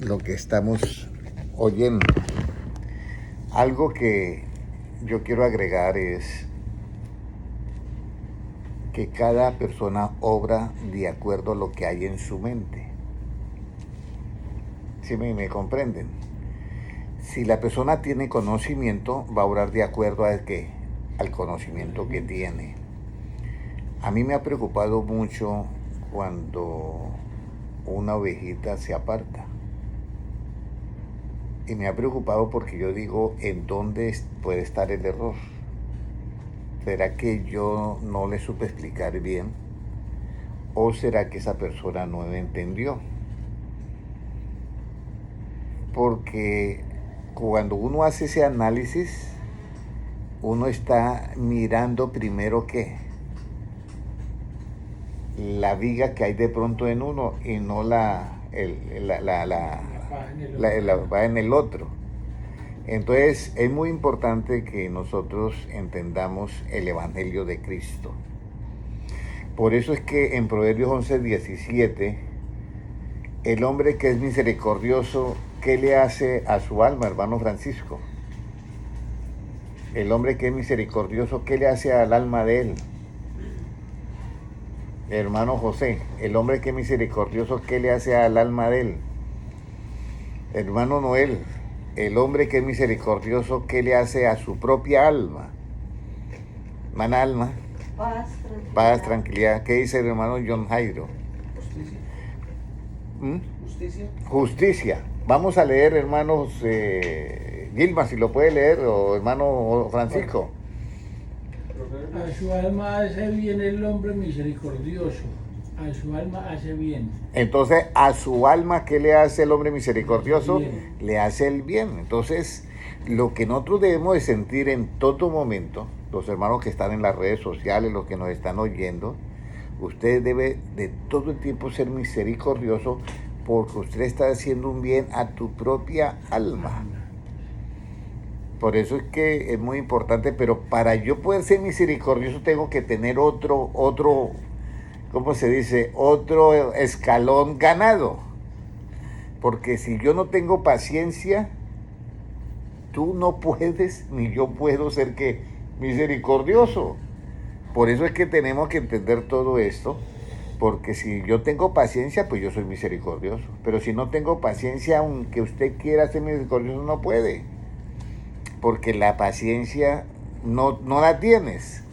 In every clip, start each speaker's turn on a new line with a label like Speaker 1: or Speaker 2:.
Speaker 1: lo que estamos oyendo. Algo que yo quiero agregar es que cada persona obra de acuerdo a lo que hay en su mente. ¿Sí me comprenden? Si la persona tiene conocimiento, va a obrar de acuerdo a qué, al conocimiento que tiene. A mí me ha preocupado mucho cuando una ovejita se aparta. Y me ha preocupado porque yo digo, ¿en dónde puede estar el error? ¿Será que yo no le supe explicar bien? ¿O será que esa persona no me entendió? Porque cuando uno hace ese análisis, uno está mirando primero que la viga que hay de pronto en uno y no la va en el otro. Entonces es muy importante que nosotros entendamos el Evangelio de Cristo. Por eso es que en Proverbios 11:17, el hombre que es misericordioso, ¿qué le hace a su alma, hermano Francisco? El hombre que es misericordioso, ¿qué le hace al alma de él? Hermano José, el hombre que es misericordioso, ¿qué le hace al alma de él? Hermano Noel, el hombre que es misericordioso, ¿qué le hace a su propia alma? Hermana Alma.
Speaker 2: Paz, tranquilidad.
Speaker 1: Paz, tranquilidad. ¿Qué dice el hermano John Jairo?
Speaker 3: Justicia. Justicia.
Speaker 1: Justicia. Vamos a leer, hermanos, Gilma, si lo puede leer, o hermano Francisco.
Speaker 4: A su alma hace bien el hombre misericordioso. A su alma hace bien.
Speaker 1: Entonces, a su alma, ¿qué le hace el hombre misericordioso?
Speaker 4: Bien.
Speaker 1: Le hace el bien. Entonces, lo que nosotros debemos de sentir en todo momento, los hermanos que están en las redes sociales, los que nos están oyendo, usted debe de todo el tiempo ser misericordioso porque usted está haciendo un bien a tu propia alma. Por eso es que es muy importante, pero para yo poder ser misericordioso tengo que tener otro, ¿cómo se dice? Otro escalón ganado. Porque si yo no tengo paciencia, tú no puedes, ni yo puedo ser que misericordioso. Por eso es que tenemos que entender todo esto, porque si yo tengo paciencia, pues yo soy misericordioso. Pero si no tengo paciencia, aunque usted quiera ser misericordioso, no puede. Porque la paciencia no la tienes.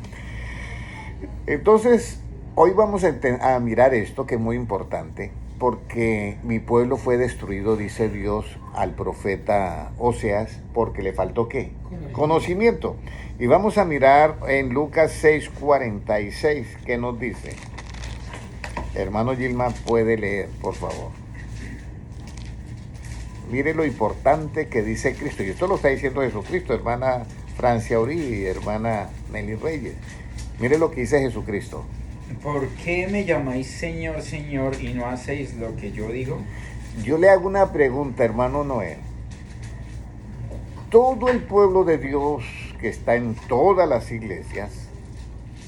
Speaker 1: Entonces, hoy vamos a mirar esto que es muy importante, porque mi pueblo fue destruido, dice Dios al profeta Oseas, porque le faltó ¿qué? Conocimiento. Y vamos a mirar en Lucas 6:46, ¿qué nos dice? Hermano Gilma, puede leer, por favor. Mire lo importante que dice Cristo, y esto lo está diciendo Jesucristo, hermana Francia Uribe y hermana Nelly Reyes. Mire lo que dice Jesucristo.
Speaker 3: ¿Por qué me llamáis Señor, Señor, y no hacéis lo que yo digo?
Speaker 1: Yo le hago una pregunta, hermano Noé. Todo el pueblo de Dios que está en todas las iglesias,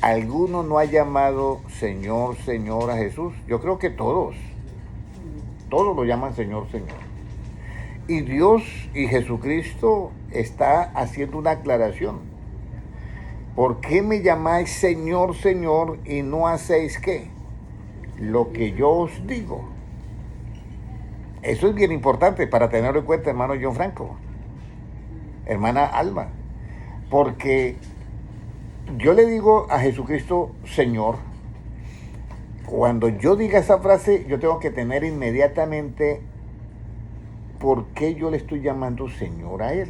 Speaker 1: ¿alguno no ha llamado Señor, Señor a Jesús? Yo creo que todos lo llaman Señor, Señor. Y Dios y Jesucristo está haciendo una aclaración. ¿Por qué me llamáis Señor, Señor y no hacéis qué? Lo que yo os digo. Eso es bien importante para tenerlo en cuenta, hermano John Franco, hermana Alma. Porque yo le digo a Jesucristo, Señor. Cuando yo diga esa frase, yo tengo que tener inmediatamente por qué yo le estoy llamando Señor a Él.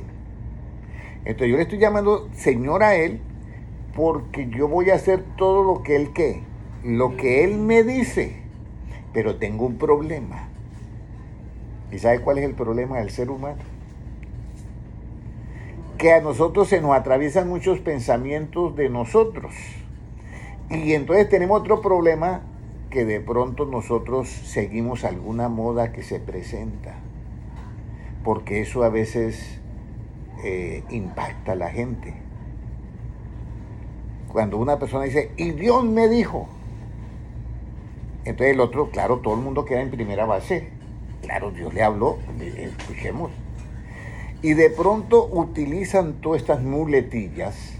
Speaker 1: Entonces yo le estoy llamando Señor a Él porque yo voy a hacer todo lo que Él ¿qué? Lo que Él me dice. Pero tengo un problema. ¿Y sabe cuál es el problema del ser humano? Que a nosotros se nos atraviesan muchos pensamientos de nosotros. Y entonces tenemos otro problema, que de pronto nosotros seguimos alguna moda que se presenta. Porque eso a veces impacta a la gente. Cuando una persona dice, y Dios me dijo. Entonces el otro, claro, todo el mundo queda en primera base. Claro, Dios le habló, escuchemos. Y de pronto utilizan todas estas muletillas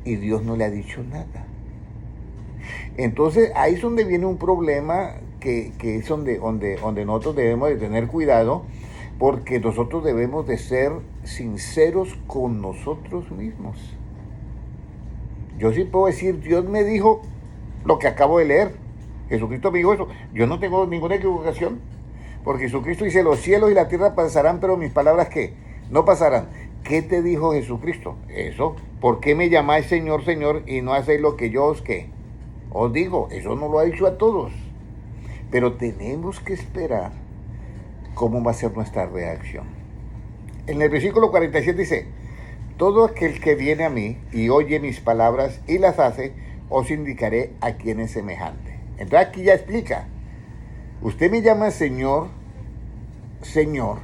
Speaker 1: y Dios no le ha dicho nada. Entonces ahí es donde viene un problema que es donde nosotros debemos de tener cuidado, porque nosotros debemos de ser sinceros con nosotros mismos. Yo sí puedo decir, Dios me dijo lo que acabo de leer. Jesucristo me dijo eso. Yo no tengo ninguna equivocación, porque Jesucristo dice, los cielos y la tierra pasarán, pero mis palabras, ¿qué? No pasarán. ¿Qué te dijo Jesucristo? Eso. ¿Por qué me llamáis Señor, Señor, y no hacéis lo que yo os digo? Eso no lo ha dicho a todos. Pero tenemos que esperar cómo va a ser nuestra reacción. En el versículo 47 dice, todo aquel que viene a mí y oye mis palabras y las hace, os indicaré a quién es semejante. Entonces aquí ya explica, usted me llama Señor, Señor,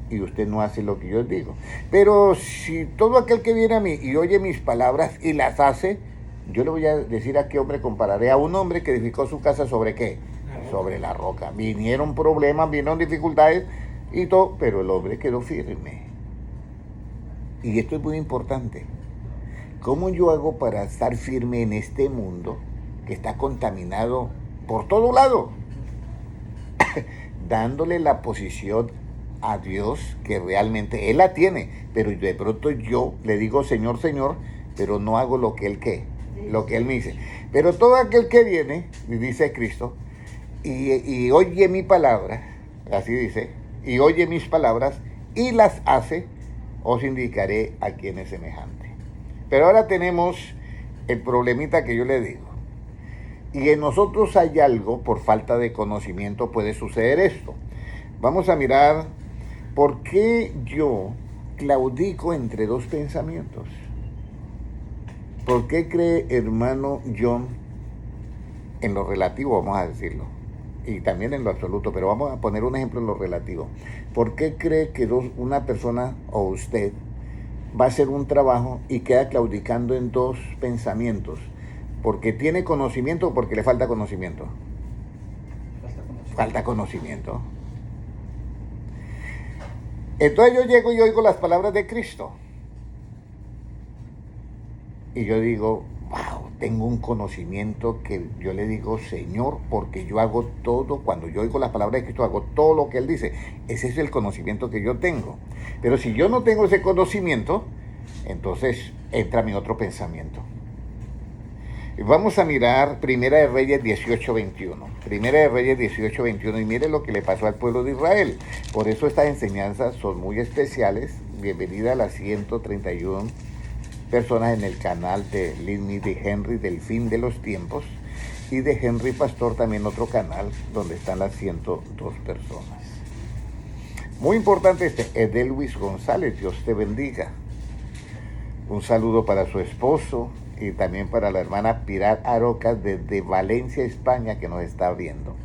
Speaker 1: y usted no hace lo que yo digo. Pero si todo aquel que viene a mí y oye mis palabras y las hace, yo le voy a decir a qué hombre compararé. A un hombre que edificó su casa ¿sobre qué? Sobre la roca. Vinieron problemas, vinieron dificultades y todo, pero el hombre quedó firme. Y esto es muy importante. ¿Cómo yo hago para estar firme en este mundo que está contaminado por todo lado? Dándole la posición a Dios que realmente Él la tiene, pero de pronto yo le digo Señor, Señor, pero no hago lo que Él me dice. Pero todo aquel que viene, dice Cristo, y oye mi palabra, así dice, y oye mis palabras y las hace, os indicaré a quién es semejante. Pero ahora tenemos el problemita que yo le digo. Y en nosotros hay algo, por falta de conocimiento puede suceder esto. Vamos a mirar por qué yo claudico entre dos pensamientos. ¿Por qué cree hermano John, en lo relativo vamos a decirlo, y también en lo absoluto, pero vamos a poner un ejemplo en lo relativo? ¿Por qué cree que una persona o usted va a hacer un trabajo y queda claudicando en dos pensamientos? ¿Porque tiene conocimiento o porque le falta conocimiento? Falta conocimiento. Entonces yo llego y oigo las palabras de Cristo. Y yo digo, wow, tengo un conocimiento que yo le digo, Señor, porque yo hago todo, cuando yo oigo las palabras de Cristo, hago todo lo que Él dice. Ese es el conocimiento que yo tengo. Pero si yo no tengo ese conocimiento, entonces entra mi otro pensamiento. Vamos a mirar Primera de Reyes 18:21. Primera de Reyes 18:21, y mire lo que le pasó al pueblo de Israel. Por eso estas enseñanzas son muy especiales. Bienvenida a las 131 personas en el canal de Lidney de Henry del Fin de los Tiempos, y de Henry Pastor también otro canal donde están las 102 personas. Muy importante Edelwis González, Dios te bendiga. Un saludo para su esposo y también para la hermana Pilar Arocas desde Valencia, España, que nos está viendo.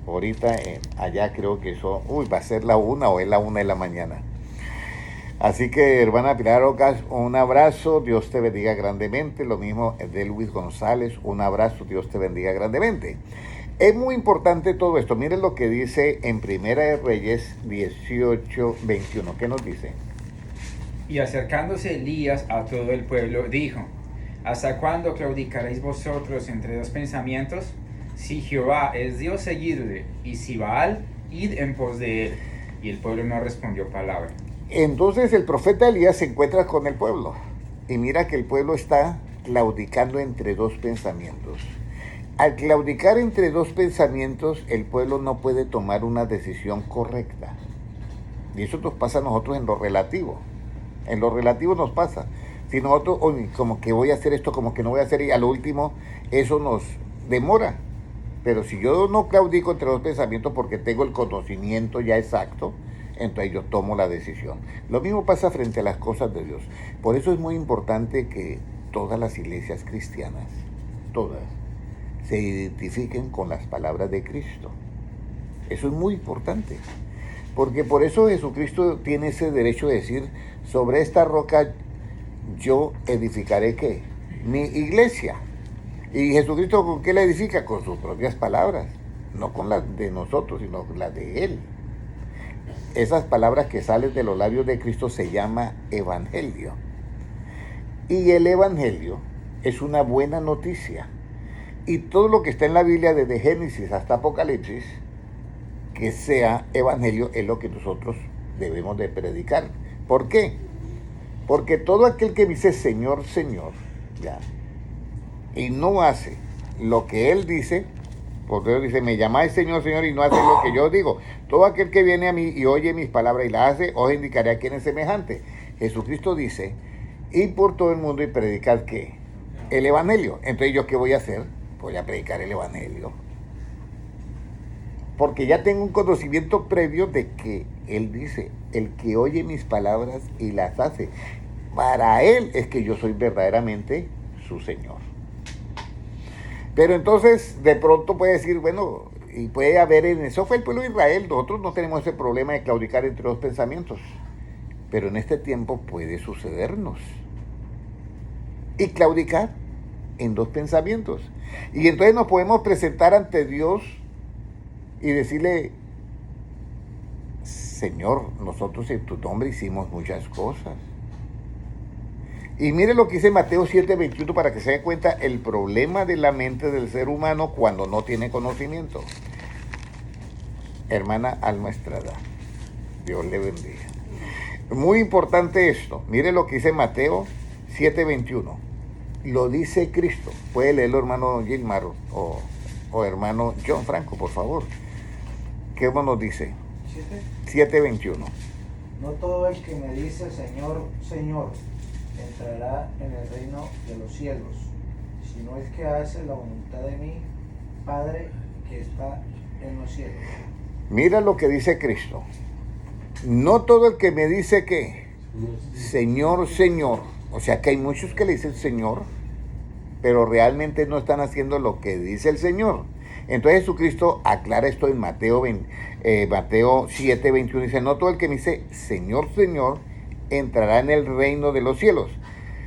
Speaker 1: Ahorita allá creo que eso, va a ser la 1 o es la 1 de la mañana. Así que, hermana Pilar Arocas, un abrazo, Dios te bendiga grandemente. Lo mismo de Luis González, un abrazo, Dios te bendiga grandemente. Es muy importante todo esto. Miren lo que dice en Primera de Reyes 18:21. ¿Qué nos dice?
Speaker 3: Y acercándose Elías a todo el pueblo, dijo, ¿hasta cuándo claudicaréis vosotros entre dos pensamientos? Si Jehová es Dios, seguidle, y si Baal, id en pos de él. Y el pueblo no respondió palabra.
Speaker 1: Entonces el profeta Elías se encuentra con el pueblo y mira que el pueblo está claudicando entre dos pensamientos. Al claudicar entre dos pensamientos, el pueblo no puede tomar una decisión correcta. Y eso nos pasa a nosotros en lo relativo. En lo relativo nos pasa. Si nosotros, como que voy a hacer esto, como que no voy a hacer, y a lo último, eso nos demora. Pero si yo no claudico entre dos pensamientos porque tengo el conocimiento ya exacto, entonces yo tomo la decisión. Lo mismo pasa frente a las cosas de Dios. Por eso es muy importante que todas las iglesias cristianas, todas, se identifiquen con las palabras de Cristo. Eso es muy importante. Porque por eso Jesucristo tiene ese derecho de decir, sobre esta roca yo edificaré ¿qué? Mi iglesia. Y Jesucristo, ¿con qué la edifica? Con sus propias palabras. No con las de nosotros, sino con las de Él. esas palabras que salen de los labios de Cristo se llama evangelio. Y el evangelio es una buena noticia. Y todo lo que está en la Biblia, desde Génesis hasta Apocalipsis, que sea evangelio, es lo que nosotros debemos de predicar. ¿Por qué? Porque todo aquel que dice Señor, Señor, ya, y no hace lo que Él dice, porque Dios dice, me llamáis Señor, Señor, y no hace lo que yo digo. Todo aquel que viene a mí y oye mis palabras y las hace, os indicaré a quién es semejante. Jesucristo dice, y por todo el mundo y predicar, ¿qué? El evangelio. Entonces, ¿yo qué voy a hacer? Voy a predicar el evangelio. Porque ya tengo un conocimiento previo de que Él dice, el que oye mis palabras y las hace, para Él es que yo soy verdaderamente su Señor. Pero entonces, de pronto puede decir, bueno, y puede haber eso fue el pueblo de Israel, nosotros no tenemos ese problema de claudicar entre dos pensamientos. Pero en este tiempo puede sucedernos. Y claudicar en dos pensamientos. Y entonces nos podemos presentar ante Dios y decirle, Señor, nosotros en tu nombre hicimos muchas cosas. Y mire lo que dice Mateo 7:21 para que se dé cuenta el problema de la mente del ser humano cuando no tiene conocimiento. Hermana Alma Estrada, Dios le bendiga. Muy importante esto. Mire lo que dice Mateo 7:21. Lo dice Cristo. Puede leerlo hermano Gilmar o hermano John Franco, por favor. ¿Qué nos dice? 7:21.
Speaker 2: No todo el que me dice Señor, Señor, entrará en el reino de los cielos, sino el que hace la voluntad de mi Padre que está en los cielos.
Speaker 1: Mira lo que dice Cristo. No todo el que me dice que Señor, Señor, o sea que hay muchos que le dicen Señor, pero realmente no están haciendo lo que dice el Señor. Entonces Jesucristo aclara esto en Mateo 7:21, dice, no todo el que me dice Señor, Señor, entrará en el reino de los cielos,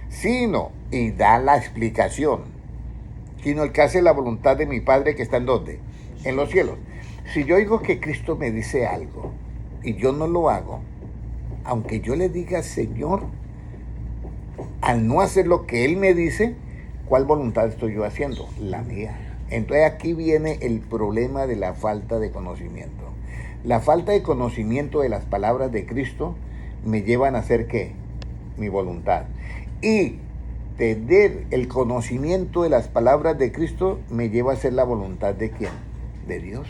Speaker 1: sino, y da la explicación, sino el que hace la voluntad de mi Padre que está en ¿dónde? En los cielos. Si yo digo que Cristo me dice algo y yo no lo hago, aunque yo le diga Señor, al no hacer lo que Él me dice, ¿cuál voluntad estoy yo haciendo? La mía. Entonces aquí viene el problema de la falta de conocimiento. La falta de conocimiento de las palabras de Cristo me llevan a hacer ¿qué? Mi voluntad. Y tener el conocimiento de las palabras de Cristo me lleva a hacer la voluntad ¿de quién? De Dios.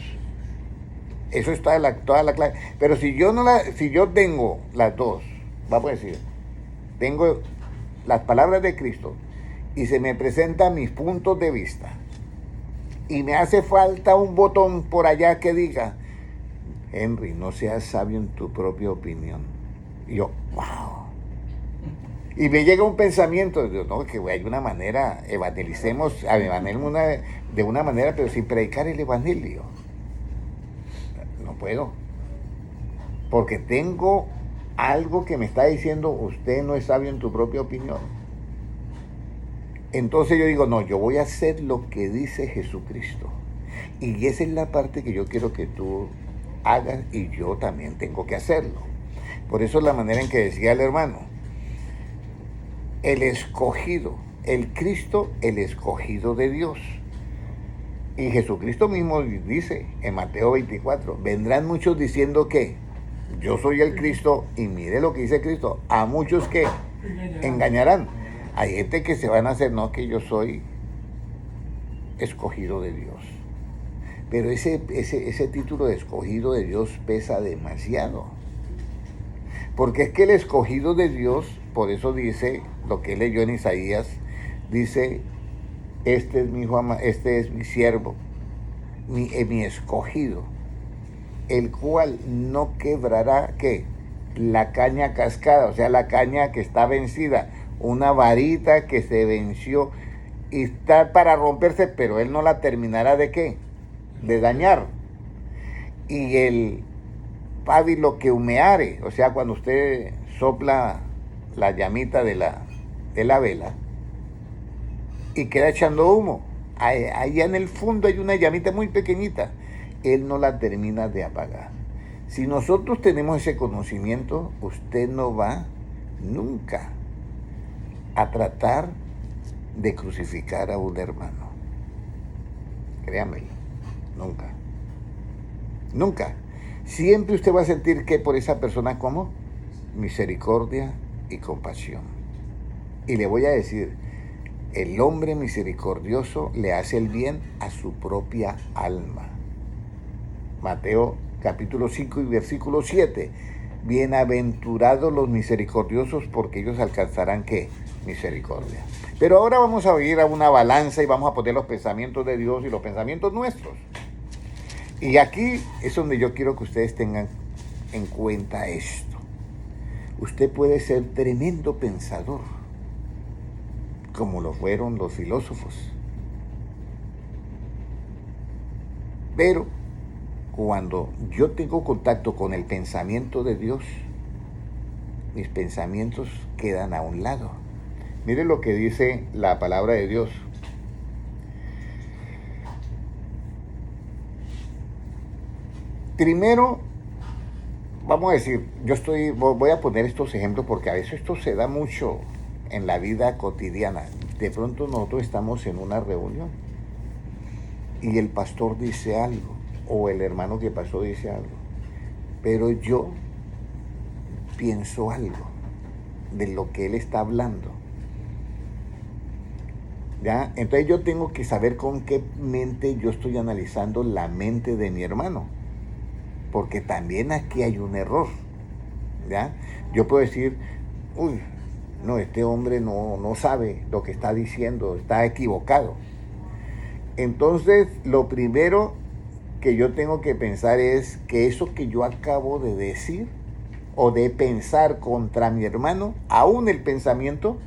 Speaker 1: Eso está toda la clave. Pero si yo tengo las dos, vamos a decir, tengo las palabras de Cristo y se me presentan mis puntos de vista y me hace falta un botón por allá que diga, Henry, no seas sabio en tu propia opinión. Y yo, wow. Y me llega un pensamiento, no, que hay una manera, evangelicemos de una manera, pero sin predicar el evangelio. No puedo. Porque tengo algo que me está diciendo, usted no es sabio en tu propia opinión. Entonces yo digo, no, yo voy a hacer lo que dice Jesucristo. Y esa es la parte que yo quiero que tú hagas y yo también tengo que hacerlo. Por eso es la manera en que decía el hermano, el escogido, el Cristo, el escogido de Dios. Y Jesucristo mismo dice en Mateo 24, vendrán muchos diciendo que yo soy el Cristo, y mire lo que dice Cristo, a muchos que engañarán. Hay gente que se van a hacer, no, que yo soy escogido de Dios. Pero ese título de escogido de Dios pesa demasiado. Porque es que el escogido de Dios, por eso dice, lo que leyó en Isaías, dice, este es mi hijo, este es mi siervo, mi escogido, el cual no quebrará, ¿qué? La caña cascada, o sea, la caña que está vencida, una varita que se venció y está para romperse, pero él no la terminará ¿de qué? De dañar. Y el pábilo que humeare, o sea, cuando usted sopla la llamita de la vela y queda echando humo, allá en el fondo hay una llamita muy pequeñita, él no la termina de apagar. Si nosotros tenemos ese conocimiento, usted no va nunca a tratar de crucificar a un hermano. Créame, nunca. Nunca. Siempre usted va a sentir que por esa persona como misericordia y compasión. Y le voy a decir, el hombre misericordioso le hace el bien a su propia alma. Mateo capítulo 5 y versículo 7. Bienaventurados los misericordiosos, porque ellos alcanzarán ¿qué? Misericordia. Pero ahora vamos a ir a una balanza y vamos a poner los pensamientos de Dios y los pensamientos nuestros. Y aquí es donde yo quiero que ustedes tengan en cuenta esto. Usted puede ser tremendo pensador, como lo fueron los filósofos. Pero cuando yo tengo contacto con el pensamiento de Dios, mis pensamientos quedan a un lado. Mire lo que dice la palabra de Dios. Primero, vamos a decir, voy a poner estos ejemplos porque a veces esto se da mucho en la vida cotidiana. De pronto nosotros estamos en una reunión y el pastor dice algo, o el hermano que pasó dice algo, pero yo pienso algo de lo que él está hablando. ¿Ya? Entonces yo tengo que saber con qué mente yo estoy analizando la mente de mi hermano, porque también aquí hay un error. ¿Ya? Yo puedo decir, uy, no, este hombre no sabe lo que está diciendo, está equivocado. Entonces, lo primero que yo tengo que pensar es que eso que yo acabo de decir o de pensar contra mi hermano, aún el pensamiento,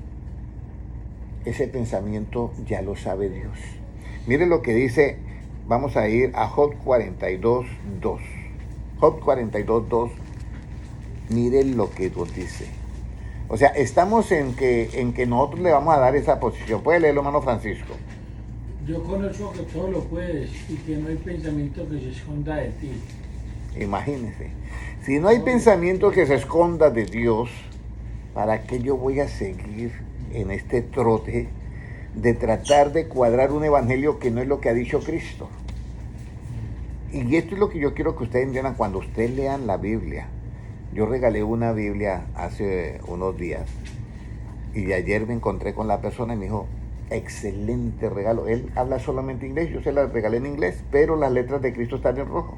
Speaker 1: ese pensamiento ya lo sabe Dios. Mire lo que dice, vamos a ir a Job 42:2. Job 42:2, mire lo que Dios dice. O sea, estamos en que nosotros le vamos a dar esa posición. ¿Puede leerlo, hermano Francisco?
Speaker 4: Yo conozco que todo lo puedes y que no hay pensamiento que se esconda de ti.
Speaker 1: Imagínense, si no hay pensamiento que se esconda de Dios, ¿para qué yo voy a seguir en este trote de tratar de cuadrar un evangelio que no es lo que ha dicho Cristo? Y esto es lo que yo quiero que ustedes entiendan cuando ustedes lean la Biblia. Yo regalé una Biblia hace unos días y ayer me encontré con la persona y me dijo, excelente regalo. Él habla solamente inglés, yo se la regalé en inglés, pero las letras de Cristo están en rojo.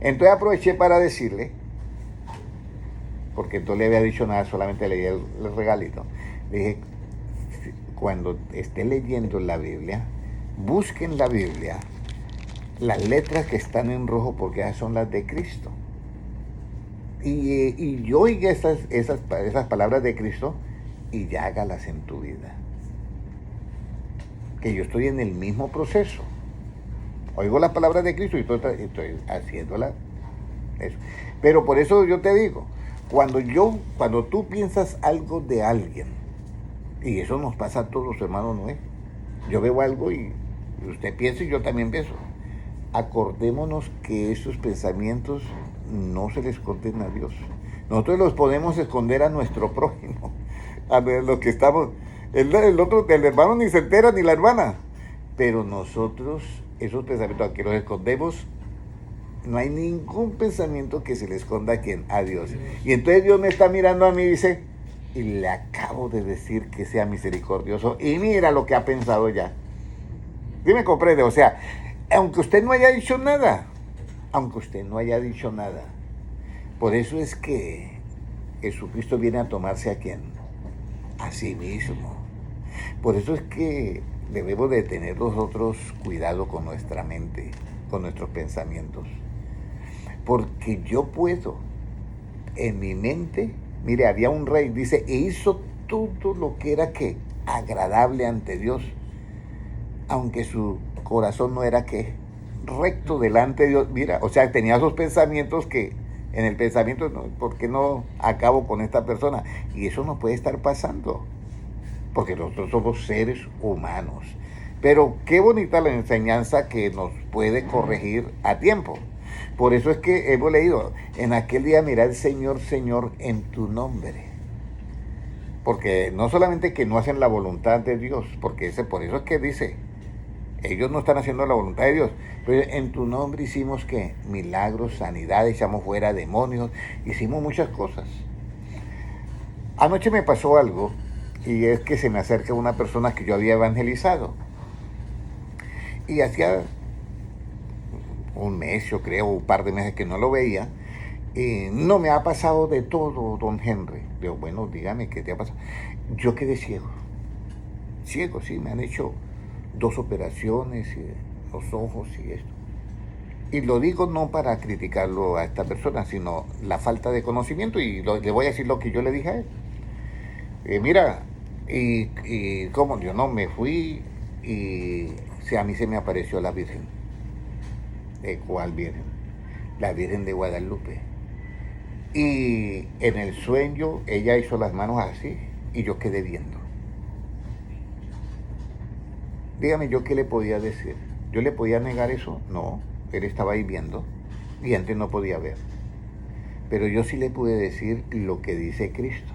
Speaker 1: Entonces aproveché para decirle, porque no le había dicho nada, solamente leí el regalito. Le dije, cuando esté leyendo la Biblia, busquen la Biblia, las letras que están en rojo, porque esas son las de Cristo. Y yo oiga esas palabras de Cristo y ya hágalas en tu vida. Que yo estoy en el mismo proceso. Oigo las palabras de Cristo y estoy haciéndolas. Eso. Pero por eso yo te digo, cuando tú piensas algo de alguien, y eso nos pasa a todos, hermanos, ¿no es? Yo veo algo y usted piensa y yo también pienso. Acordémonos que esos pensamientos no se les esconden a Dios. Nosotros los podemos esconder a nuestro prójimo, a los que estamos. El otro, el hermano ni se entera, ni la hermana. Pero nosotros, esos pensamientos, aquí los escondemos. No hay ningún pensamiento que se le esconda a quién, a Dios. Y entonces Dios me está mirando a mí y dice, y le acabo de decir que sea misericordioso. Y mira lo que ha pensado ya. ¿Sí me comprende? O sea, aunque usted no haya dicho nada, por eso es que Jesucristo viene a tomarse a quién, a sí mismo. Por eso es que debemos de tener nosotros cuidado con nuestra mente, con nuestros pensamientos. Porque yo puedo, en mi mente, mire, había un rey, dice, e hizo todo lo que era ¿qué? Agradable ante Dios, aunque su corazón no era ¿qué? Recto delante de Dios. Mira, o sea, tenía esos pensamientos que en el pensamiento, no, ¿por qué no acabo con esta persona? Y eso no puede estar pasando, porque nosotros somos seres humanos. Pero qué bonita la enseñanza que nos puede corregir a tiempo. Por eso es que hemos leído, en aquel día mirad Señor, Señor, en tu nombre. Porque no solamente que no hacen la voluntad de Dios, porque por eso es que dice, ellos no están haciendo la voluntad de Dios, pero en tu nombre hicimos que milagros, sanidad, echamos fuera demonios, hicimos muchas cosas. Anoche me pasó algo, y es que se me acerca una persona que yo había evangelizado. Y hacía un mes, yo creo, un par de meses que no lo veía. No me ha pasado de todo, don Henry. Digo, bueno, dígame, ¿qué te ha pasado? Yo quedé ciego. Ciego, sí, me han hecho 2 operaciones, y los ojos y esto. Y lo digo no para criticarlo a esta persona, sino la falta de conocimiento, y le voy a decir lo que yo le dije a él. Mira, y cómo yo no me fui, y a mí se me apareció la Virgen. ¿De cuál Virgen? La Virgen de Guadalupe. Y en el sueño ella hizo las manos así y yo quedé viendo. Dígame, ¿yo qué le podía decir? ¿Yo le podía negar eso? No, él estaba ahí viendo y antes no podía ver. Pero yo sí le pude decir lo que dice Cristo.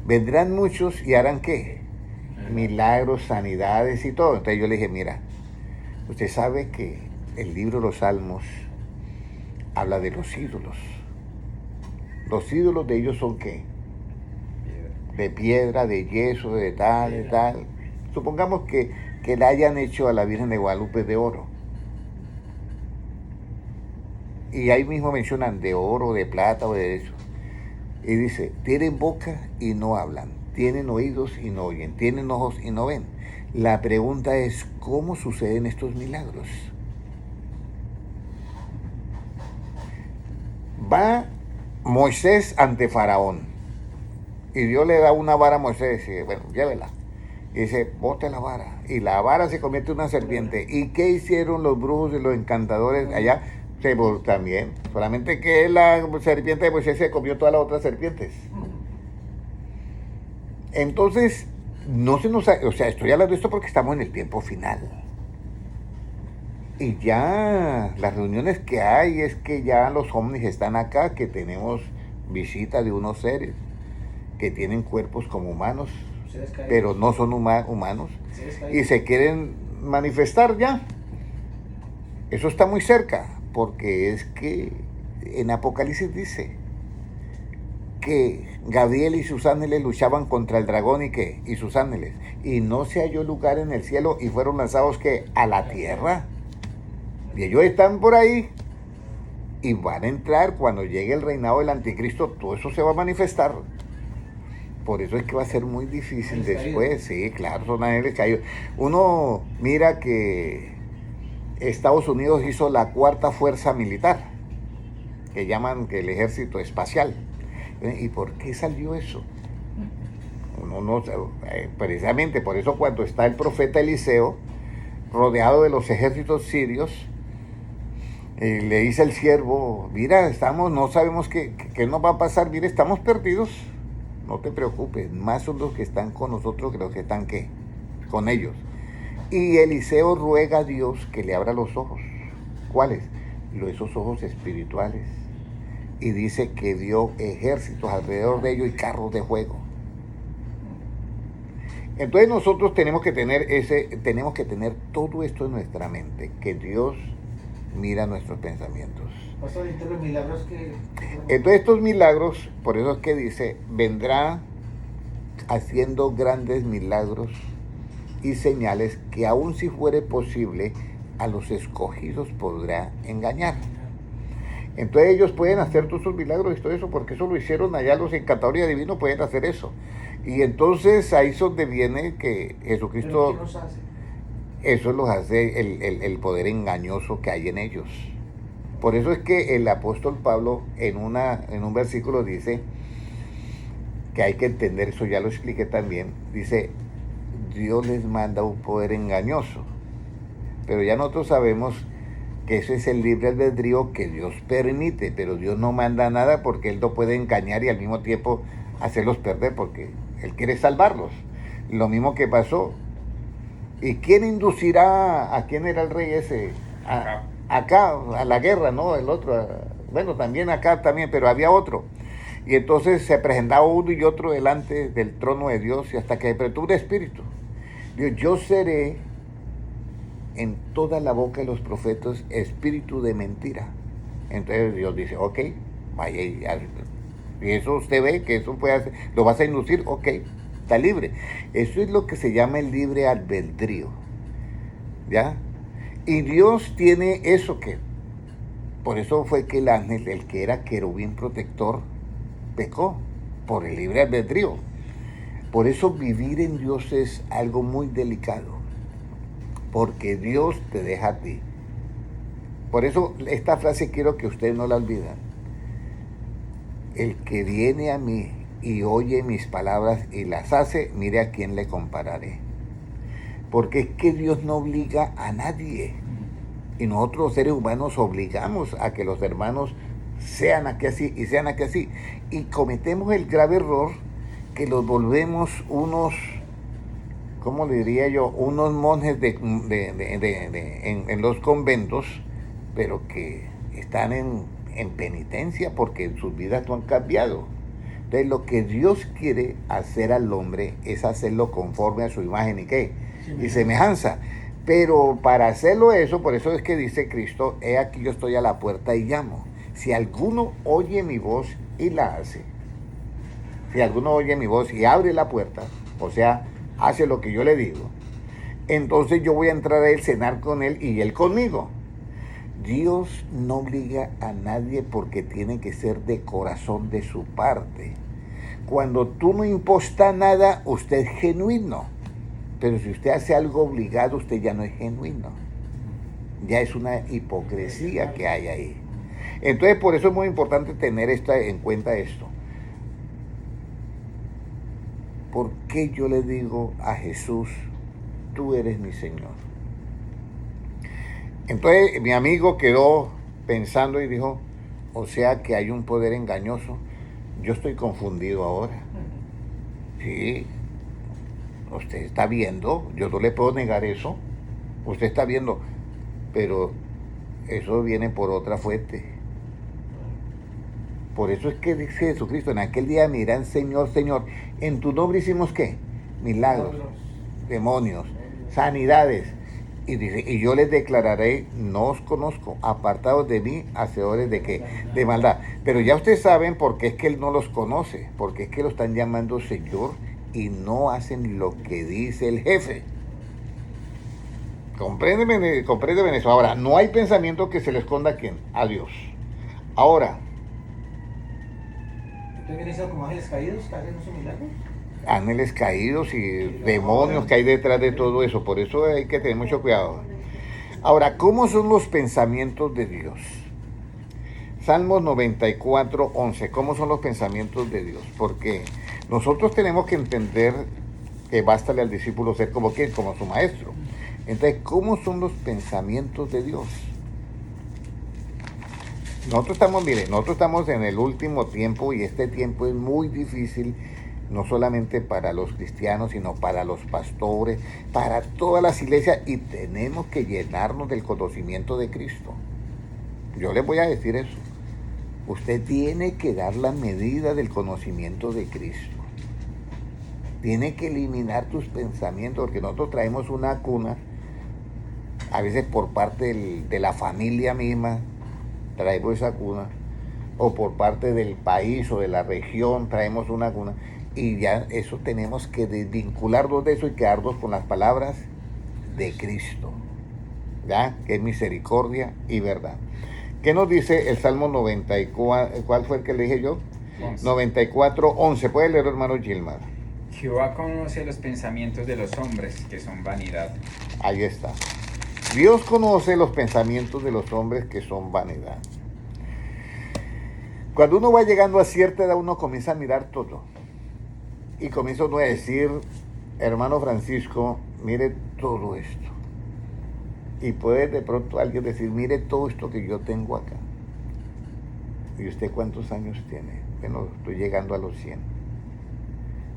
Speaker 1: Vendrán muchos y harán ¿qué? Milagros, sanidades y todo. Entonces yo le dije, mira, usted sabe que el libro de los Salmos habla de los ídolos. Los ídolos de ellos son ¿qué? De piedra, de yeso, de tal, de tal. Supongamos que le hayan hecho a la Virgen de Guadalupe de oro. Y ahí mismo mencionan de oro, de plata o de eso. Y dice, tienen boca y no hablan, tienen oídos y no oyen, tienen ojos y no ven. La pregunta es, ¿cómo suceden estos milagros? Va Moisés ante Faraón y Dios le da una vara a Moisés y dice, bueno, llévela. Y dice, bote la vara. Y la vara se convierte en una serpiente. ¿Y qué hicieron los brujos y los encantadores allá? También, solamente que la serpiente de Moisés se comió todas las otras serpientes. Entonces, no se nos... O sea, estoy hablando de esto porque estamos en el tiempo final. Y ya las reuniones que hay es que ya los ovnis están acá, que tenemos visita de unos seres que tienen cuerpos como humanos, pero no son humanos, y se quieren manifestar ya. Eso está muy cerca, porque es que en Apocalipsis dice que Gabriel y sus ángeles luchaban contra el dragón y sus ángeles, y no se halló lugar en el cielo y fueron lanzados ¿qué? A la tierra. Y ellos están por ahí y van a entrar cuando llegue el reinado del anticristo, todo eso se va a manifestar. Por eso es que va a ser muy difícil después. Sí, claro, son ángeles caídos. Uno mira que Estados Unidos hizo la 4ª fuerza militar, que llaman que el ejército espacial. ¿Y por qué salió eso? Uno no, precisamente por eso cuando está el profeta Eliseo rodeado de los ejércitos sirios, le dice el siervo, mira, no sabemos qué nos va a pasar, mira, estamos perdidos. No te preocupes, más son los que están con nosotros que los que están ¿qué? Con ellos. Y Eliseo ruega a Dios que le abra los ojos. ¿Cuáles? Esos ojos espirituales. Y dice que dio ejércitos alrededor de ellos y carros de fuego. Entonces nosotros tenemos que tener todo esto en nuestra mente, que Dios mira nuestros pensamientos.
Speaker 2: Pastor, ¿y los milagros que...?
Speaker 1: Entonces estos milagros, por eso es que dice, vendrá haciendo grandes milagros y señales que aun si fuere posible, a los escogidos podrá engañar. Entonces ellos pueden hacer todos esos milagros y todo eso, porque eso lo hicieron allá los encantadores divinos, pueden hacer eso. Y entonces ahí es donde viene que Jesucristo...
Speaker 2: ¿Pero qué los hace?
Speaker 1: Eso los hace el poder engañoso que hay en ellos. Por eso es que el apóstol Pablo en un versículo dice que hay que entender, eso ya lo expliqué también, dice, Dios les manda un poder engañoso. Pero ya nosotros sabemos que ese es el libre albedrío que Dios permite, pero Dios no manda nada porque Él no puede engañar y al mismo tiempo hacerlos perder porque Él quiere salvarlos. Lo mismo que pasó. ¿Y quién inducirá a quién era el rey ese? acá, a la guerra, ¿no? El otro, bueno, también acá también, pero había otro. Y entonces se presentaba uno y otro delante del trono de Dios y hasta que despertó un espíritu. Dios, yo seré en toda la boca de los profetas espíritu de mentira. Entonces Dios dice, ok, vaya y eso usted ve que eso puede hacer, lo vas a inducir, ok, está libre. Eso es lo que se llama el libre albedrío, ¿ya? Y Dios tiene eso que, por eso fue que el ángel, el que era querubín protector, pecó, por el libre albedrío. Por eso vivir en Dios es algo muy delicado, porque Dios te deja a ti. Por eso esta frase quiero que ustedes no la olviden. El que viene a mí y oye mis palabras y las hace, mire a quién le compararé. Porque es que Dios no obliga a nadie. Y nosotros los seres humanos obligamos a que los hermanos sean aquí así y sean aquí así. Y cometemos el grave error que los volvemos unos, ¿cómo le diría yo? Unos monjes en los conventos, pero que están en penitencia porque sus vidas no han cambiado. Entonces lo que Dios quiere hacer al hombre es hacerlo conforme a su imagen y qué, y semejanza. Pero para hacerlo eso, por eso es que dice Cristo, he aquí yo estoy a la puerta y llamo. Si alguno oye mi voz y la hace, si alguno oye mi voz y abre la puerta, o sea, hace lo que yo le digo, entonces yo voy a entrar a él, cenar con él y él conmigo. Dios no obliga a nadie porque tiene que ser de corazón de su parte. Cuando tú no impostas nada, usted es genuino. Pero si usted hace algo obligado, usted ya no es genuino. Ya es una hipocresía que hay ahí. Entonces, por eso es muy importante tener en cuenta esto. ¿Por qué yo le digo a Jesús, tú eres mi Señor? Entonces mi amigo quedó pensando y dijo, o sea que hay un poder engañoso. Yo estoy confundido ahora. Sí, usted está viendo, yo no le puedo negar eso. Usted está viendo, pero eso viene por otra fuente. Por eso es que dice Jesucristo, en aquel día me dirán, Señor, Señor, en tu nombre hicimos ¿qué? Milagros, demonios, sanidades. Y dice, y yo les declararé, no os conozco, apartados de mí, hacedores de qué, de maldad. Pero ya ustedes saben por qué es que él no los conoce, porque es que lo están llamando Señor y no hacen lo que dice el jefe. Compréndeme eso. Ahora, no hay pensamiento que se le esconda a quién, a Dios. Ahora,
Speaker 2: ¿usted viene siendo como ángeles caídos que hacen esos milagros?
Speaker 1: Ángeles caídos y demonios que hay detrás de todo eso. Por eso hay que tener mucho cuidado. Ahora, ¿cómo son los pensamientos de Dios? Salmos 94, 11. ¿Cómo son los pensamientos de Dios? Porque nosotros tenemos que entender que bástale al discípulo ser como quien, como su maestro. Entonces, ¿cómo son los pensamientos de Dios? Nosotros estamos en el último tiempo y este tiempo es muy difícil, no solamente para los cristianos, sino para los pastores, para todas las iglesias, y tenemos que llenarnos del conocimiento de Cristo. Yo les voy a decir eso. Usted tiene que dar la medida del conocimiento de Cristo. Tiene que eliminar tus pensamientos, porque nosotros traemos una cuna, a veces por parte de la familia misma, traemos esa cuna, o por parte del país o de la región traemos una cuna, y ya eso tenemos que desvincularnos de eso y quedarnos con las palabras de Cristo, ¿ya? Que es misericordia y verdad. ¿Qué nos dice el Salmo 94? ¿Cuál fue el que le dije yo? 94, 11. ¿Puede leer, hermano Gilmar?
Speaker 3: Jehová conoce los pensamientos de los hombres, que son vanidad.
Speaker 1: Ahí está. Dios conoce los pensamientos de los hombres, que son vanidad. Cuando uno va llegando a cierta edad, uno comienza a mirar todo. Y comienza uno a decir, hermano Francisco, mire todo esto. Y puede de pronto alguien decir, mire todo esto que yo tengo acá. ¿Y usted cuántos años tiene? Bueno, estoy llegando a los 100.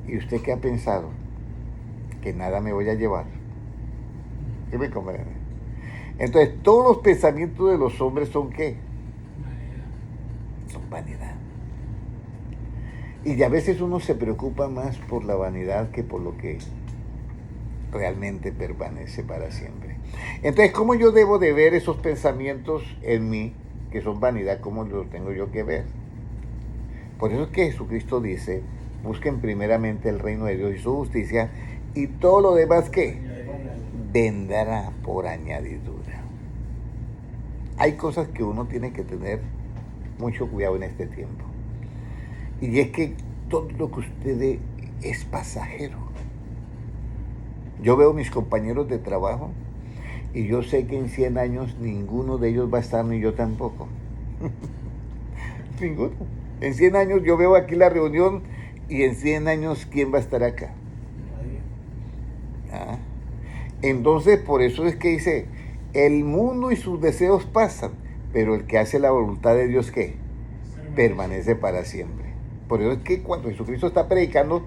Speaker 1: ¿Y usted qué ha pensado? Que nada me voy a llevar. ¿Qué me comprende? Entonces, todos los pensamientos de los hombres son ¿qué?
Speaker 4: Vanidad.
Speaker 1: Son vanidad. Y a veces uno se preocupa más por la vanidad que por lo que realmente permanece para siempre. Entonces, ¿cómo yo debo de ver esos pensamientos en mí, que son vanidad? ¿Cómo los tengo yo que ver? Por eso es que Jesucristo dice, busquen primeramente el reino de Dios y su justicia, y todo lo demás, ¿qué? Vendrá por añadidura. Hay cosas que uno tiene que tener mucho cuidado en este tiempo. Y es que todo lo que usted ve es pasajero. Yo veo mis compañeros de trabajo y yo sé que en 100 años ninguno de ellos va a estar, ni yo tampoco. Ninguno. En 100 años yo veo aquí la reunión y en 100 años, ¿quién va a estar acá? ¿Ah? Entonces, por eso es que dice, el mundo y sus deseos pasan, pero el que hace la voluntad de Dios, ¿qué? Permanece para siempre. Por eso es que cuando Jesucristo está predicando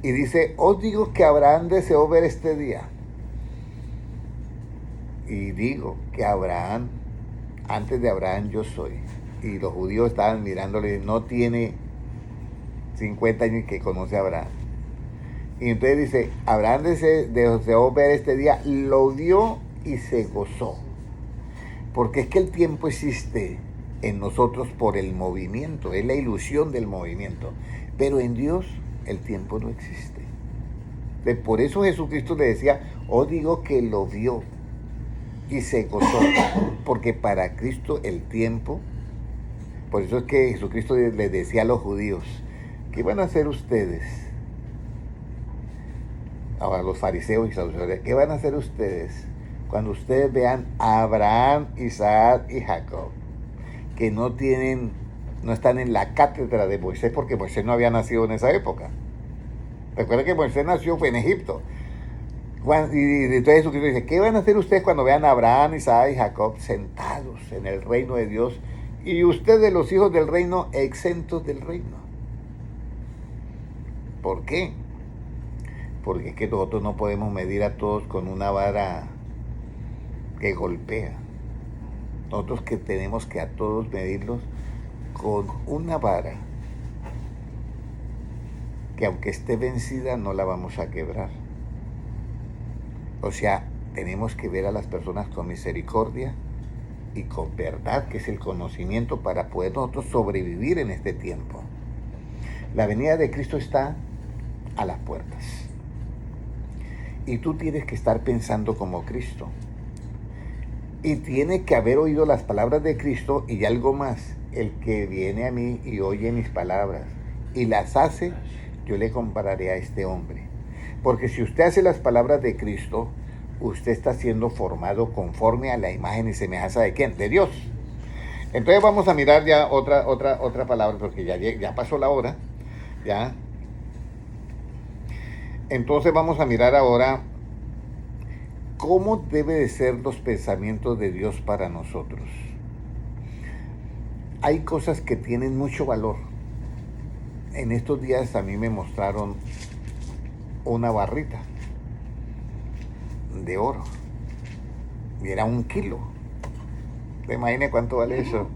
Speaker 1: y dice, os digo que Abraham deseó ver este día. Y digo que Abraham, antes de Abraham yo soy. Y los judíos estaban mirándole, no tiene 50 años que conoce a Abraham. Y entonces dice, Abraham deseó ver este día, lo vio y se gozó. Porque es que el tiempo existe en nosotros por el movimiento, es la ilusión del movimiento. Pero en Dios el tiempo no existe. Por eso Jesucristo le decía, os digo que lo vio y se gozó. Porque para Cristo el tiempo, por eso es que Jesucristo les decía a los judíos, ¿qué van a hacer ustedes? Ahora los fariseos y saduceos, ¿qué van a hacer ustedes cuando ustedes vean a Abraham, Isaac y Jacob, que no están en la cátedra de Moisés, porque Moisés no había nacido en esa época? Recuerden que Moisés nació fue en Egipto. Y entonces Jesucristo dice, ¿qué van a hacer ustedes cuando vean a Abraham, Isaac y Jacob sentados en el reino de Dios y ustedes, los hijos del reino, exentos del reino? ¿Por qué? Porque es que nosotros no podemos medir a todos con una vara que golpea. Nosotros que tenemos que a todos medirlos con una vara que aunque esté vencida no la vamos a quebrar. O sea, tenemos que ver a las personas con misericordia y con verdad, que es el conocimiento, para poder nosotros sobrevivir en este tiempo. La venida de Cristo está a las puertas. Y tú tienes que estar pensando como Cristo. Y tiene que haber oído las palabras de Cristo y algo más. El que viene a mí y oye mis palabras y las hace, yo le compararé a este hombre. Porque si usted hace las palabras de Cristo, usted está siendo formado conforme a la imagen y semejanza de ¿quién? De Dios. Entonces vamos a mirar ya otra palabra, porque ya pasó la hora. Ya. Entonces vamos a mirar ahora cómo debe de ser los pensamientos de Dios para nosotros. Hay cosas que tienen mucho valor. En estos días a mí me mostraron una barrita de oro y era 1 kilo. ¿Te imaginas cuánto vale eso?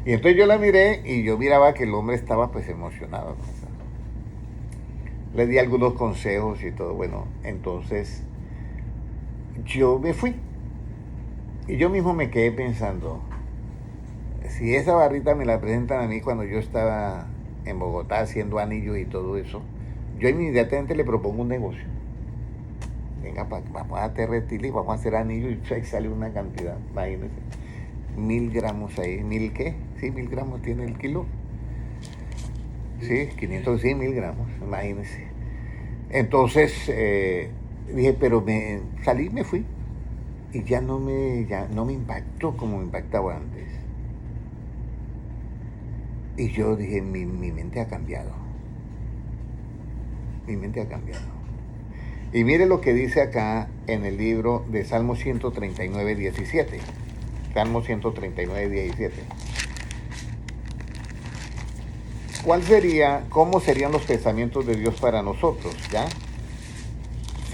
Speaker 1: Y entonces yo la miré y yo miraba que el hombre estaba pues emocionado, ¿no? Le di algunos consejos y todo. Bueno, entonces yo me fui y yo mismo me quedé pensando, si esa barrita me la presentan a mí cuando yo estaba en Bogotá haciendo anillos y todo eso, yo inmediatamente le propongo un negocio. Venga, vamos a hacer reptiles, vamos a hacer anillos, y ahí sale una cantidad, imagínense. 1000 gramos ahí, ¿1000 qué? Sí, 1000 gramos tiene el kilo. Sí, 500, sí, 1000 gramos, imagínense. Entonces dije, pero salí, me fui. Y ya no me impactó como me impactaba antes. Y yo dije, mi mente ha cambiado. Mi mente ha cambiado. Y mire lo que dice acá en el libro de Salmo 139, 17. Salmo 139, 17. ¿Cómo serían los pensamientos de Dios para nosotros? ¿Ya?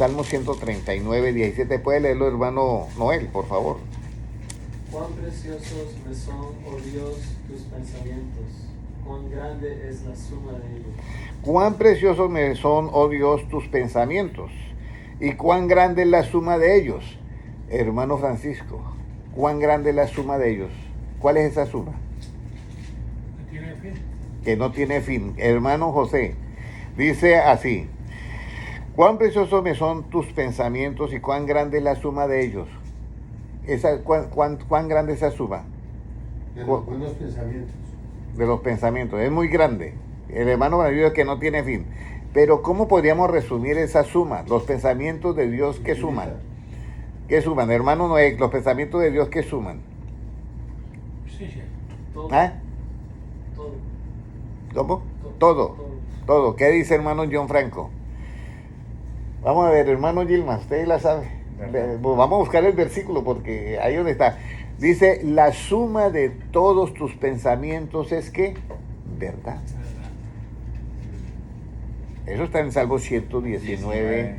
Speaker 1: Salmo 139, 17. ¿Puede leerlo, hermano Noel, por favor?
Speaker 5: Cuán preciosos me son, oh Dios, tus pensamientos, cuán grande es la suma de ellos.
Speaker 1: Cuán preciosos me son, oh Dios, tus pensamientos, y cuán grande es la suma de ellos. Hermano Francisco, cuán grande es la suma de ellos. ¿Cuál es esa suma?
Speaker 4: No tiene fin.
Speaker 1: Que no tiene fin. Hermano José, dice así: cuán preciosos me son tus pensamientos y cuán grande es la suma de ellos. ¿Cuán grande es esa suma?
Speaker 6: De los buenos pensamientos.
Speaker 1: De los pensamientos. Es muy grande. El hermano maravilloso que no tiene fin. Pero ¿cómo podríamos resumir esa suma? Los pensamientos de Dios, ¿qué suman? ¿Qué suman? Hermano Noé, los pensamientos de Dios, ¿qué suman?
Speaker 4: Sí, sí.
Speaker 5: Todo,
Speaker 1: ¿Ah?
Speaker 5: todo,
Speaker 1: ¿Cómo? Todo. Todo. ¿Qué dice hermano John Franco? Vamos a ver, hermano Gilman, usted la sabe. Vamos a buscar el versículo porque ahí donde está. Dice, la suma de todos tus pensamientos es que verdad. Eso está en Salmo 119.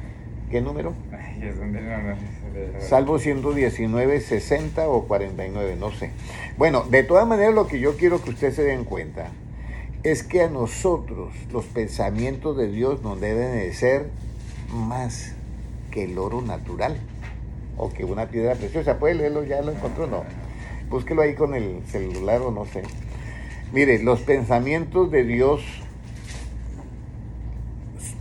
Speaker 1: ¿Qué número?
Speaker 3: Ay, es donde no.
Speaker 1: Salmo 119, 60 o 49, no sé. Bueno, de todas maneras lo que yo quiero que ustedes se den cuenta es que a nosotros los pensamientos de Dios nos deben de ser más que el oro natural o que una piedra preciosa. ¿Puede leerlo? ¿Ya lo encontró? No. Búsquelo ahí con el celular o no sé. Mire, los pensamientos de Dios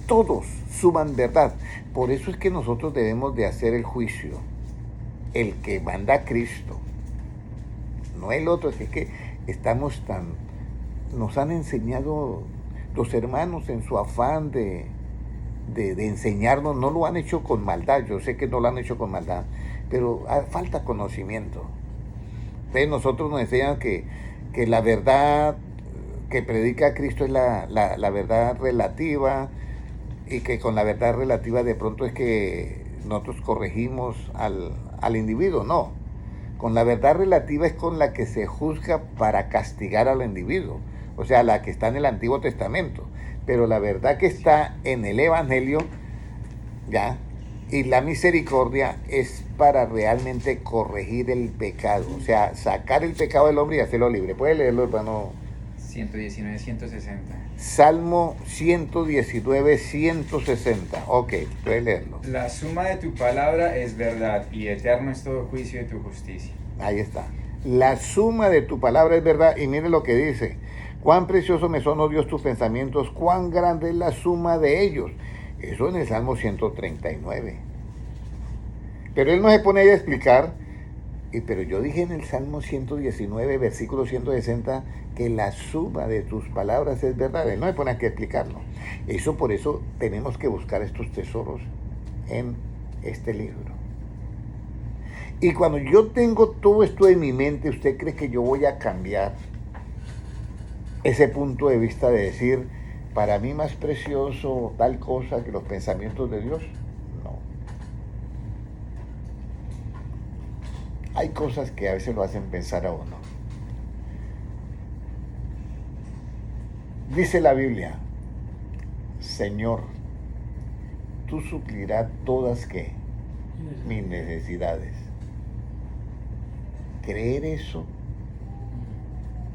Speaker 1: todos suman verdad. Por eso es que nosotros debemos de hacer el juicio. El que manda a Cristo. No el otro. Es que estamos tan... Nos han enseñado los hermanos en su afán de enseñarnos. No lo han hecho con maldad. Yo sé que no lo han hecho con maldad. Pero falta conocimiento. Entonces nosotros nos enseñan que la verdad que predica Cristo es la verdad relativa, y que con la verdad relativa de pronto es que nosotros corregimos al individuo. No, con la verdad relativa es con la que se juzga para castigar al individuo, o sea, la que está en el Antiguo Testamento, pero la verdad que está en el Evangelio, ya, y la misericordia es para realmente corregir el pecado, o sea, sacar el pecado del hombre y hacerlo libre. ¿Puede leerlo, hermano?
Speaker 3: 119, 160.
Speaker 1: Salmo 119, 160. Ok, puede leerlo.
Speaker 3: La suma de tu palabra es verdad, y eterno es todo juicio de tu justicia.
Speaker 1: Ahí está. La suma de tu palabra es verdad. Y mire lo que dice: cuán precioso me son, oh Dios, tus pensamientos, cuán grande es la suma de ellos. Eso en el Salmo 139. Pero él no se pone ahí a explicar. Pero yo dije en el Salmo 119, versículo 160, que la suma de tus palabras es verdad. Él no me pone aquí a explicarlo. Por eso tenemos que buscar estos tesoros en este libro. Y cuando yo tengo todo esto en mi mente, ¿usted cree que yo voy a cambiar ese punto de vista de decir, para mí más precioso tal cosa que los pensamientos de Dios? No. Hay cosas que a veces lo hacen pensar a uno. Dice la Biblia, Señor, tú suplirás todas ¿qué? Mis necesidades. Creer eso,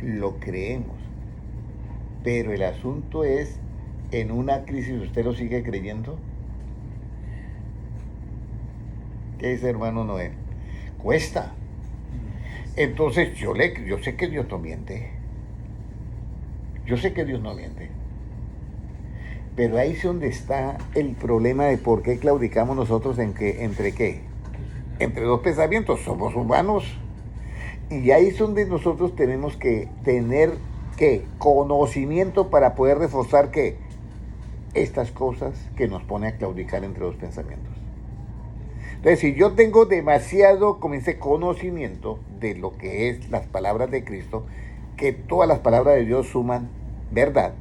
Speaker 1: lo creemos. Pero el asunto es, en una crisis, ¿usted lo sigue creyendo? ¿Qué dice, hermano Noé? Cuesta. Entonces yo sé que Dios no miente. Yo sé que Dios no miente. Pero ahí es donde está el problema de por qué claudicamos nosotros entre qué. Entre dos pensamientos. Somos humanos. Y ahí es donde nosotros tenemos que tener ¿qué? Conocimiento para poder reforzar ¿qué? Estas cosas que nos pone a claudicar entre dos pensamientos. Entonces, si yo tengo demasiado, como ese conocimiento de lo que es las palabras de Cristo, que todas las palabras de Dios suman verdad,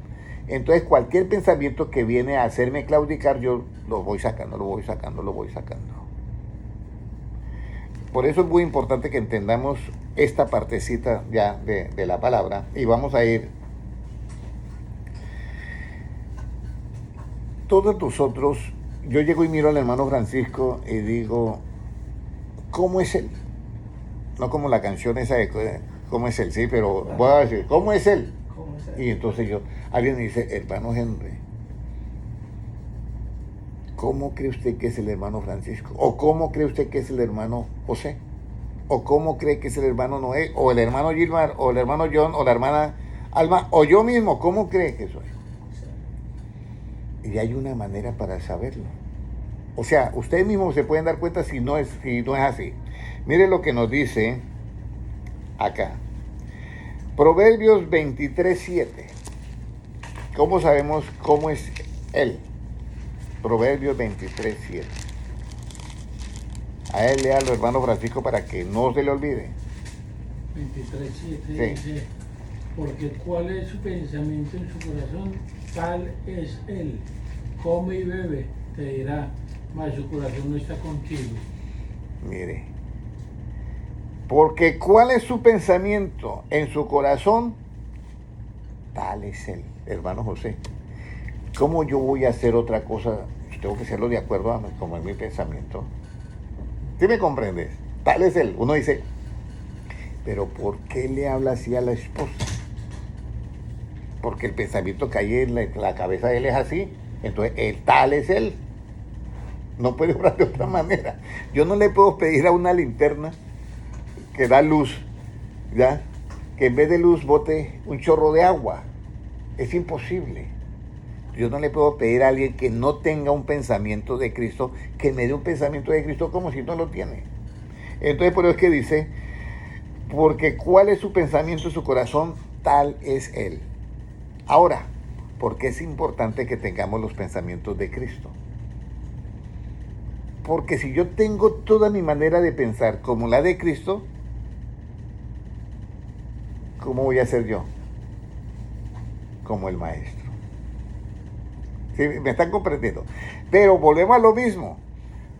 Speaker 1: entonces cualquier pensamiento que viene a hacerme claudicar, yo lo voy sacando. Por eso es muy importante que entendamos esta partecita ya de la palabra, y vamos a ir. Todos nosotros, yo llego y miro al hermano Francisco y digo, ¿cómo es él? No como la canción esa de ¿cómo es él? Sí, pero voy a decir, ¿cómo es él?
Speaker 2: ¿Cómo es
Speaker 1: Y entonces alguien me dice, hermano Henry, ¿cómo cree usted que es el hermano Francisco? ¿O cómo cree usted que es el hermano José? ¿O cómo cree que es el hermano Noé? ¿O el hermano Gilmar? ¿O el hermano John? ¿O la hermana Alma? ¿O yo mismo? ¿Cómo cree que soy? Y hay una manera para saberlo. O sea, ustedes mismos se pueden dar cuenta si no es así. Mire lo que nos dice acá. Proverbios 23:7. ¿Cómo sabemos cómo es él? Proverbios 23:7. A él léalo, hermano Francisco, para que no se le olvide.
Speaker 4: 23:7 dice, porque cuál es su pensamiento en su corazón, tal es él. Come y bebe, te dirá, mas su corazón no está contigo.
Speaker 1: Mire, porque cuál es su pensamiento en su corazón, tal es él, hermano José. ¿Cómo yo voy a hacer otra cosa? Tengo que hacerlo de acuerdo a como es mi pensamiento. ¿Sí me comprendes? Tal es él. Uno dice, pero ¿por qué le habla así a la esposa? Porque el pensamiento que hay en la cabeza de él es así. Entonces, tal es él. No puede obrar de otra manera. Yo no le puedo pedir a una linterna que da luz, ¿ya? Que en vez de luz bote un chorro de agua. Es imposible. Yo no le puedo pedir a alguien que no tenga un pensamiento de Cristo, que me dé un pensamiento de Cristo como si no lo tiene. Entonces, por eso es que dice, porque cuál es su pensamiento en su corazón, tal es él. Ahora, ¿por qué es importante que tengamos los pensamientos de Cristo? Porque si yo tengo toda mi manera de pensar como la de Cristo, ¿cómo voy a ser yo? Como el Maestro. ¿Sí? ¿Me están comprendiendo? Pero volvemos a lo mismo.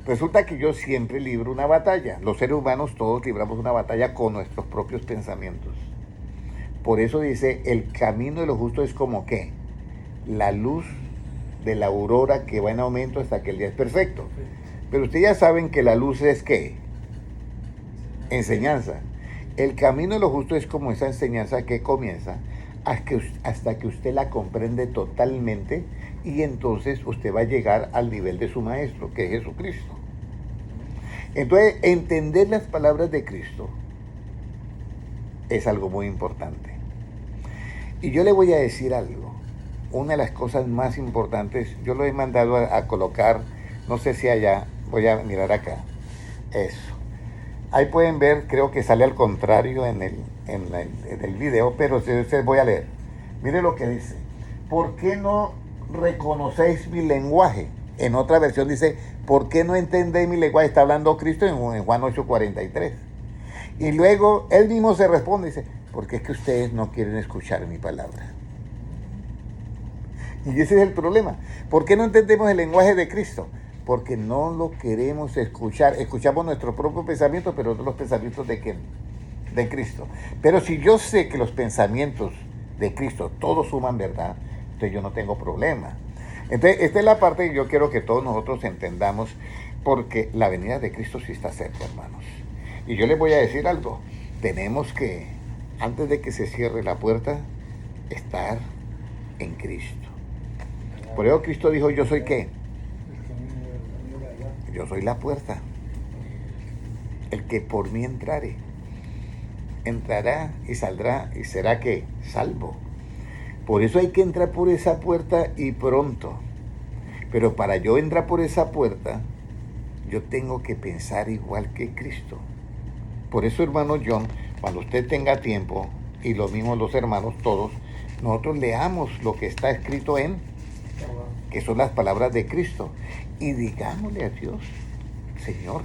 Speaker 1: Resulta que yo siempre libro una batalla. Los seres humanos todos libramos una batalla con nuestros propios pensamientos. Por eso dice, el camino de los justos es como ¿qué? La luz de la aurora que va en aumento hasta que el día es perfecto. Pero ustedes ya saben que la luz es ¿qué? Enseñanza. El camino de los justos es como esa enseñanza que comienza hasta que usted la comprende totalmente y entonces usted va a llegar al nivel de su maestro, que es Jesucristo. Entonces, entender las palabras de Cristo es algo muy importante. Y yo le voy a decir algo. Una de las cosas más importantes, yo lo he mandado a colocar, no sé si allá, voy a mirar acá. Eso. Ahí pueden ver, creo que sale al contrario en el video, pero ustedes voy a leer. Mire lo que dice. ¿Por qué no reconocéis mi lenguaje? En otra versión dice, ¿por qué no entendéis mi lenguaje? Está hablando Cristo en Juan 8:43. Y luego él mismo se responde y dice, porque es que ustedes no quieren escuchar mi palabra. Y ese es el problema. ¿Por qué no entendemos el lenguaje de Cristo? Porque no lo queremos escuchar. Escuchamos nuestros propios pensamientos, pero no los pensamientos de ¿quién? De Cristo. Pero si yo sé que los pensamientos de Cristo todos suman verdad, entonces yo no tengo problema. Entonces, esta es la parte que yo quiero que todos nosotros entendamos, porque la venida de Cristo sí está cerca, hermanos. Y yo les voy a decir algo. Tenemos que, antes de que se cierre la puerta, estar en Cristo. Por eso Cristo dijo, ¿yo soy qué? Yo soy la puerta. El que por mí entrare, entrará y saldrá y será que salvo. Por eso hay que entrar por esa puerta y pronto. Pero para yo entrar por esa puerta, yo tengo que pensar igual que Cristo. Por eso, hermano John, cuando usted tenga tiempo, y lo mismo los hermanos todos, nosotros leamos lo que está escrito que son las palabras de Cristo, y digámosle a Dios, Señor,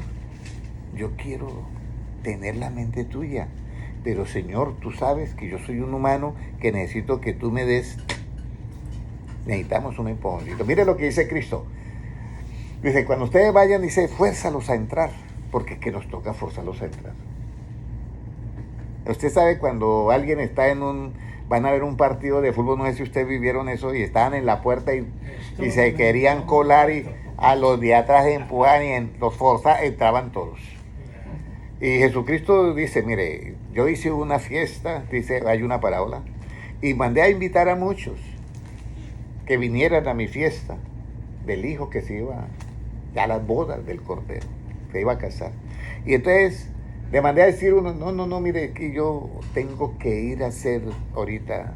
Speaker 1: yo quiero tener la mente tuya, pero Señor, tú sabes que yo soy un humano que necesito que tú me des, necesitamos un empujoncito. Mire lo que dice Cristo. Dice, cuando ustedes vayan, dice, fuérzalos a entrar, porque es que nos toca forzarlos a entrar. Usted sabe cuando alguien está en un van a ver un partido de fútbol, no sé si ustedes vivieron eso, y estaban en la puerta y se querían colar y a los de atrás empujan y los forzas entraban todos. Y Jesucristo dice, mire, yo hice una fiesta, dice, hay una parábola, y mandé a invitar a muchos que vinieran a mi fiesta del hijo que se iba a las bodas del Cordero, se iba a casar. Y entonces le mandé a decir uno, no, mire, que yo tengo que ir a hacer ahorita,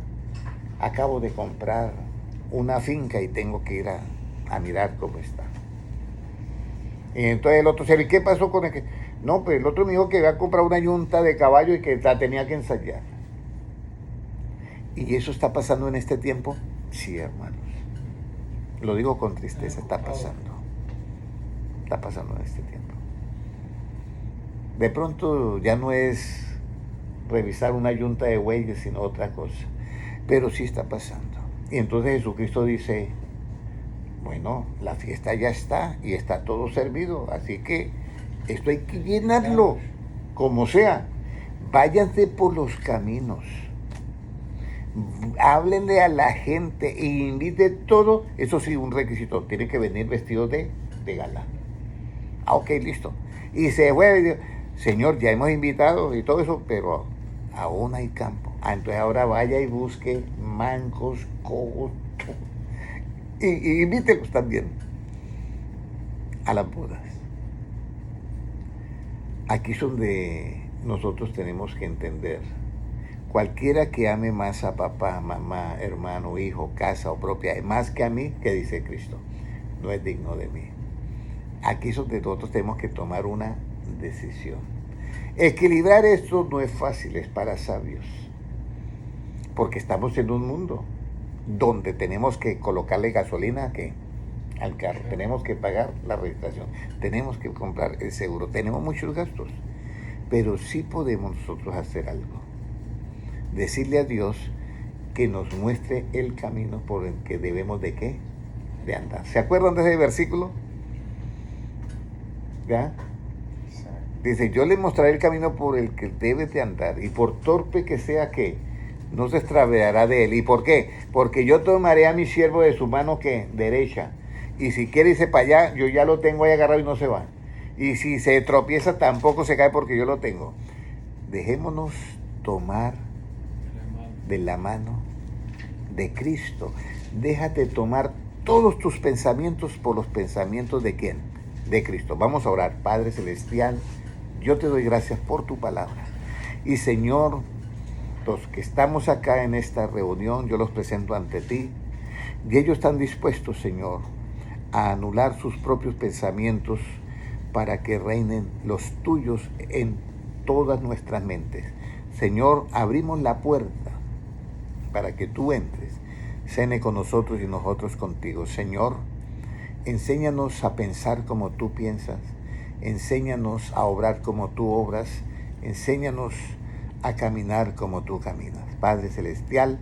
Speaker 1: acabo de comprar una finca y tengo que ir a mirar cómo está. Y entonces el otro, ¿y qué pasó con el que? No, pues el otro me dijo que iba a comprar una yunta de caballo y que la tenía que ensayar. ¿Y eso está pasando en este tiempo? Sí, hermanos. Lo digo con tristeza, está pasando. Está pasando en este tiempo. De pronto ya no es revisar una yunta de bueyes, sino otra cosa. Pero sí está pasando. Y entonces Jesucristo dice, bueno, la fiesta ya está y está todo servido, así que esto hay que llenarlo, como sea. Váyanse por los caminos. Háblenle a la gente e inviten todo. Eso sí, un requisito. Tienen que venir vestidos de gala. Ah, ok, listo. Y se fue. Señor, ya hemos invitado y todo eso, pero aún hay campo. Entonces ahora vaya y busque mancos, cojos, y invítelos también a las bodas. Aquí es donde nosotros tenemos que entender. Cualquiera que ame más a papá, mamá, hermano, hijo, casa o propia, más que a mí, que dice Cristo, no es digno de mí. Aquí es donde nosotros tenemos que tomar una decisión. Equilibrar esto no es fácil, es para sabios. Porque estamos en un mundo donde tenemos que colocarle gasolina al carro, tenemos que pagar la registración, tenemos que comprar el seguro, tenemos muchos gastos, pero sí podemos nosotros hacer algo. Decirle a Dios que nos muestre el camino por el que debemos de ¿qué? De andar. ¿Se acuerdan de ese versículo? ¿Ya? Dice, yo le mostraré el camino por el que debes de andar, y por torpe que sea que no se extraviará de él. ¿Y por qué? Porque yo tomaré a mi siervo de su mano que derecha, y si quiere irse para allá, yo ya lo tengo ahí agarrado y no se va. Y si se tropieza, tampoco se cae porque yo lo tengo. Dejémonos tomar de la mano de Cristo. Déjate tomar todos tus pensamientos por los pensamientos de ¿quién? De Cristo. Vamos a orar. Padre Celestial, yo te doy gracias por tu palabra. Y Señor, los que estamos acá en esta reunión, yo los presento ante ti. Y ellos están dispuestos, Señor, a anular sus propios pensamientos para que reinen los tuyos en todas nuestras mentes. Señor, abrimos la puerta para que tú entres, cene con nosotros y nosotros contigo. Señor, enséñanos a pensar como tú piensas, enséñanos a obrar como tú obras, enséñanos a caminar como tú caminas. Padre Celestial,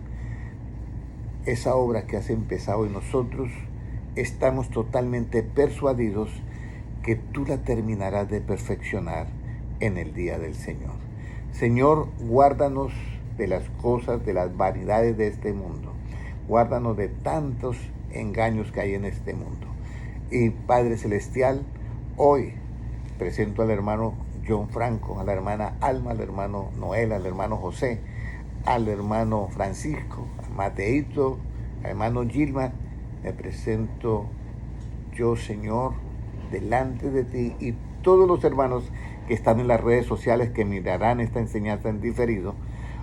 Speaker 1: esa obra que has empezado en nosotros, estamos totalmente persuadidos que tú la terminarás de perfeccionar en el día del Señor. Señor, guárdanos de las cosas, de las vanidades de este mundo. Guárdanos de tantos engaños que hay en este mundo. Y Padre Celestial, hoy presento al hermano John Franco, a la hermana Alma, al hermano Noel, al hermano José, al hermano Francisco, a Mateito, al hermano Gilmar. Me presento yo, Señor, delante de ti, y todos los hermanos que están en las redes sociales que mirarán esta enseñanza en diferido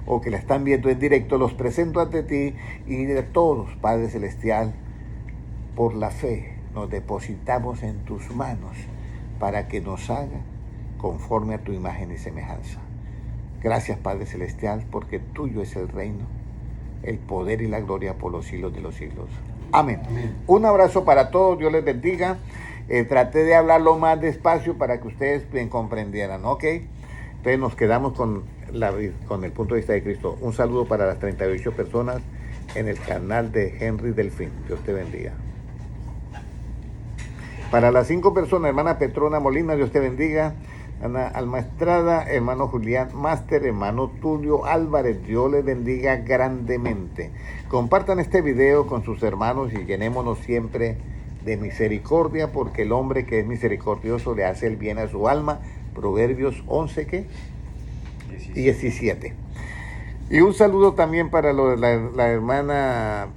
Speaker 1: o que la están viendo en directo, los presento ante ti y de todos, Padre Celestial, por la fe nos depositamos en tus manos para que nos haga conforme a tu imagen y semejanza. Gracias, Padre Celestial, porque tuyo es el reino, el poder y la gloria por los siglos de los siglos. Amén. Amén. Un abrazo para todos, Dios les bendiga. Traté de hablarlo más despacio para que ustedes me comprendieran, ¿ok? Entonces nos quedamos con el punto de vista de Cristo. Un saludo para las 38 personas en el canal de Henry Delfín. Dios te bendiga. Para las 5 personas, hermana Petrona Molina, Dios te bendiga. Ana Alma Estrada, hermano Julián Máster, hermano Tulio Álvarez, Dios les bendiga grandemente. Compartan este video con sus hermanos y llenémonos siempre de misericordia, porque el hombre que es misericordioso le hace el bien a su alma. Proverbios 11, ¿qué? 17. Y un saludo también para la hermana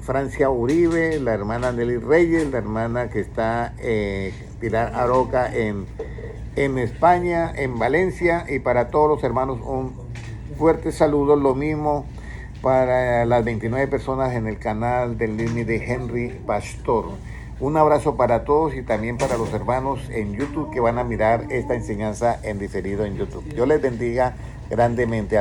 Speaker 1: Francia Uribe, la hermana Nelly Reyes, la hermana que está Pilar Aroca en España, en Valencia, y para todos los hermanos un fuerte saludo. Lo mismo para las 29 personas en el canal del Lini de Henry Pastor. Un abrazo para todos y también para los hermanos en YouTube que van a mirar esta enseñanza en diferido en YouTube. Dios les bendiga grandemente.